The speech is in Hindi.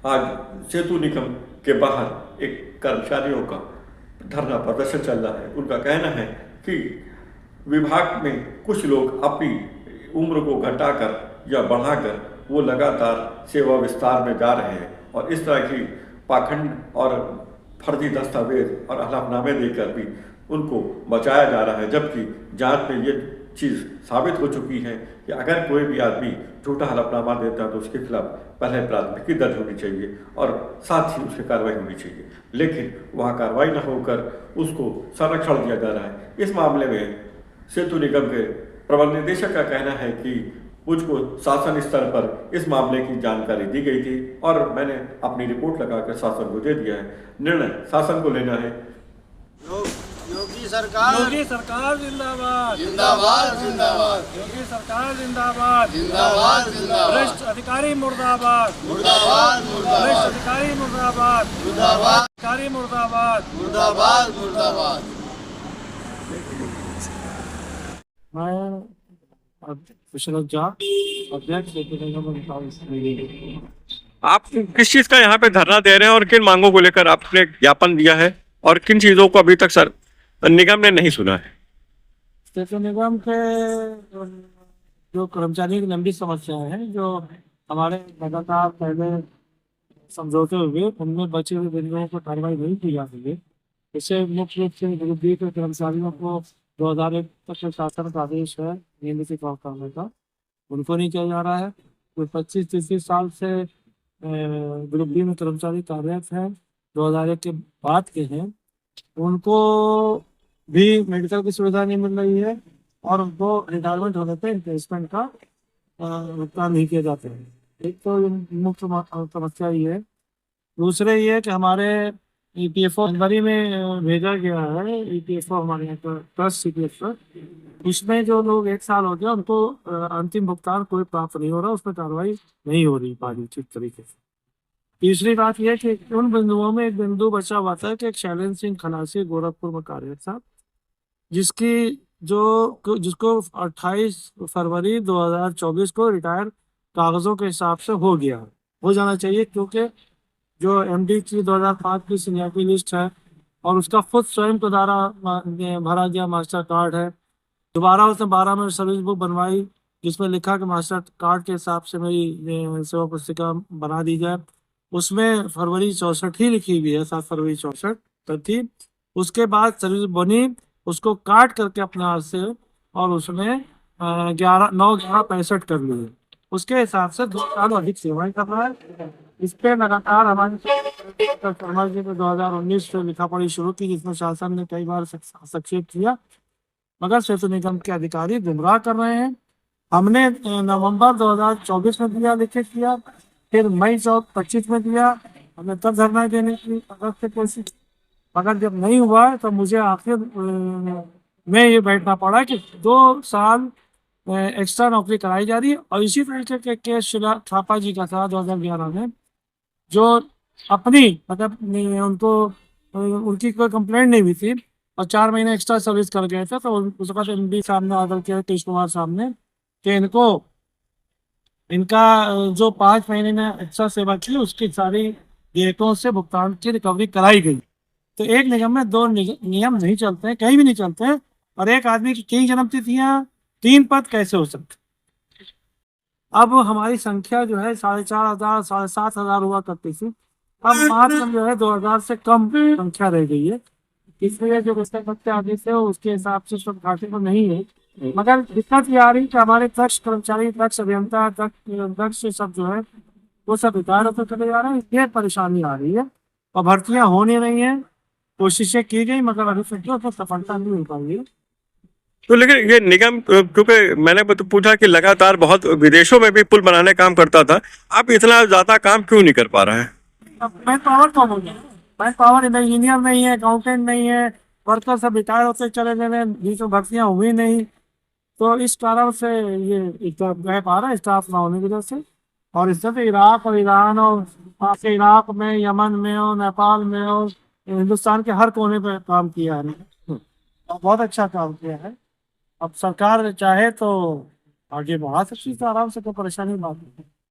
आज सेतु निगम के बाहर एक कर्मचारियों का धरना प्रदर्शन चल रहा है। उनका कहना है कि विभाग में कुछ लोग अपनी उम्र को घटाकर या बढ़ाकर वो लगातार सेवा विस्तार में जा रहे हैं और इस तरह की पाखंड और फर्जी दस्तावेज और हलफनामे देकर भी उनको बचाया जा रहा है, जबकि जांच में ये चीज़ साबित हो चुकी है कि अगर कोई भी आदमी झूठा हलफनामा देता है तो उसके खिलाफ पहले प्राथमिकी दर्ज होनी चाहिए और साथ ही उसकी कार्रवाई होनी चाहिए, लेकिन वहाँ कार्रवाई न होकर उसको संरक्षण दिया जा रहा है। इस मामले में सेतु निगम के प्रबंध निदेशक का कहना है कि मुझको शासन स्तर पर इस मामले की जानकारी दी गई थी और मैंने अपनी रिपोर्ट लगाकर शासन को दे दिया है। निर्णय शासन को लेना है। योगी सरकार जिंदाबाद जिंदाबाद जिंदाबाद योगी सरकार जिंदाबाद जिंदाबाद जिंदाबाद भ्रष्ट अधिकारी मुर्दाबाद मुर्दाबाद भ्रष्ट मुर्दाबाद अधिकारी मुर्दाबाद मुर्दाबाद अधिकारी मुर्दाबाद। मुर्दाबाद मुर्दाबाद। मैं विश्वनाथ झा, अध्यक्ष सेतु निगम मुंबई। आप किस चीज का यहाँ पे धरना दे रहे हैं और किन मांगों को लेकर आपने ज्ञापन दिया है और किन चीजों को अभी तक सर निगम ने नहीं सुना है? सेतु निगम के जो कर्मचारियों की लंबी समस्याएं हैं, जो हमारे लगातार पहले समझौते हुए उनमें बचे हुए बिंदुओं पर कार्रवाई नहीं की जा रही है। इससे मुख्य रूप से ग्रुप बी के कर्मचारियों को 2001 तक के शासन का आदेश है नियमित काम करने का, उनको नहीं किया जा रहा है। कोई 25-30 साल से ग्रुप बी में कर्मचारी कार्यरत हैं, 2001 के बाद के हैं, उनको भी मेडिकल की सुविधा नहीं मिल रही है और उनको रिटायरमेंट होने पर इंक्रीजमेंट का भुगतान नहीं किए जाते हैं। एक तो मुख्य समस्या ये है। दूसरे ये है कि हमारे ईपीएफओ जनवरी में भेजा गया है, ईपीएफओ हमारे यहाँ का ट्रस्ट सीपीएफ, उसमें जो लोग 1 साल हो गया उनको अंतिम भुगतान कोई प्राप्त नहीं हो रहा, उसमें कार्रवाई नहीं हो रही पारी ठीक तरीके से। तीसरी बात यह कि उन बिंदुओं में एक बिंदु बचा हुआ था कि एक शैलेंद्र सिंह खलासी गोरखपुर में कार्यरत था, जिसको 28 फरवरी 2024 को रिटायर कागजों के हिसाब से हो जाना चाहिए, क्योंकि जो एमडी की 2005 की सीनियरिटी लिस्ट है और उसका खुद स्वयं के द्वारा भरा गया मास्टर कार्ड है। दोबारा उसने 12 में सर्विस बुक बनवाई जिसमें लिखा कि मास्टर कार्ड के हिसाब से मेरी सेवा पुस्तिका बना दी जाए। उसमें फरवरी 64 ही लिखी हुई है, 7 फरवरी 64 तक थी। उसके बाद सर्विस बनी, उसको काट करके अपने हाथ से और उसने 9/11/65 कर ली है। उसके हिसाब से 2 साल अधिक सेवाएं कर रहा है। इस पे लगातार हमारे शर्मा जी ने 2019 से लिखा पढ़ी शुरू की, जिसमें शासन ने कई बार हस्तक्षेप किया, मगर सेतु निगम के अधिकारी गुमराह कर रहे हैं। हमने नवंबर 2024 में दिया, लिखित किया, फिर मई 25 में दिया, हमने तब धरना देने की कोशिश, मगर जब नहीं हुआ तो मुझे आखिर में ये बैठना पड़ा कि 2 साल एक्स्ट्रा नौकरी कराई जा रही है। और इसी तरीके के केस शिला थापा जी का था 2011 में, जो अपनी मतलब उनको उनकी कोई कंप्लेंट नहीं हुई थी और 4 महीने एक्स्ट्रा सर्विस कर गए थे, तो उसके बाद एमडी साहब ने ऑर्डर किया, कृष्ण कुमार साहब ने, कि इनका जो 5 महीने में एक्स्ट्रा सेवा की उसकी सारी डेटों से भुगतान की रिकवरी कराई गई। तो एक निगम में 2 नियम नहीं चलते हैं, कहीं भी नहीं चलते हैं, और एक आदमी की 3 जन्मतिथियां 3 पद कैसे हो सकते। अब हमारी संख्या जो है 4,500 7,500 हुआ करती थी, अब मात्र जो है 2,000 से कम संख्या रह गई है। इसलिए जो रिश्ते आदेश है उसके हिसाब से सब घाटे पर नहीं है, मगर दिक्कत ये आ रही कि हमारे दक्ष कर्मचारी, दक्ष अभियंता, दक्ष सब जो है वो सब रिटायर होकर चले जा रहे हैं। ये परेशानी आ रही है और भर्तियां हो नहीं रही हैं। कोशिशें की गई मगर अभी तक उसमें सफलता नहीं मिल पाई है। तो लेकिन ये निगम, क्योंकि मैंने तो पूछा कि लगातार बहुत विदेशों में भी पुल बनाने काम करता था, अब इतना ज्यादा काम क्यों नहीं कर पा रहा है? मैन पावर कौन हो गया? मैन पावर इंजीनियर नहीं है, अकाउंटेंट नहीं है, वर्कर सब रिटायर होते चले गए हैं, बीच में भर्तियां हुई नहीं, तो इस कारण से ये गैप आ रहा है स्टाफ ना होने की वजह से। और इससे तो इराक और ईरान और इराक में, यमन में और नेपाल में और हिंदुस्तान के हर कोने पर काम किया है और बहुत अच्छा काम किया है। अब सरकार चाहे तो आगे बढ़ा सकती है, तो आराम से, कोई परेशानी बात नहीं।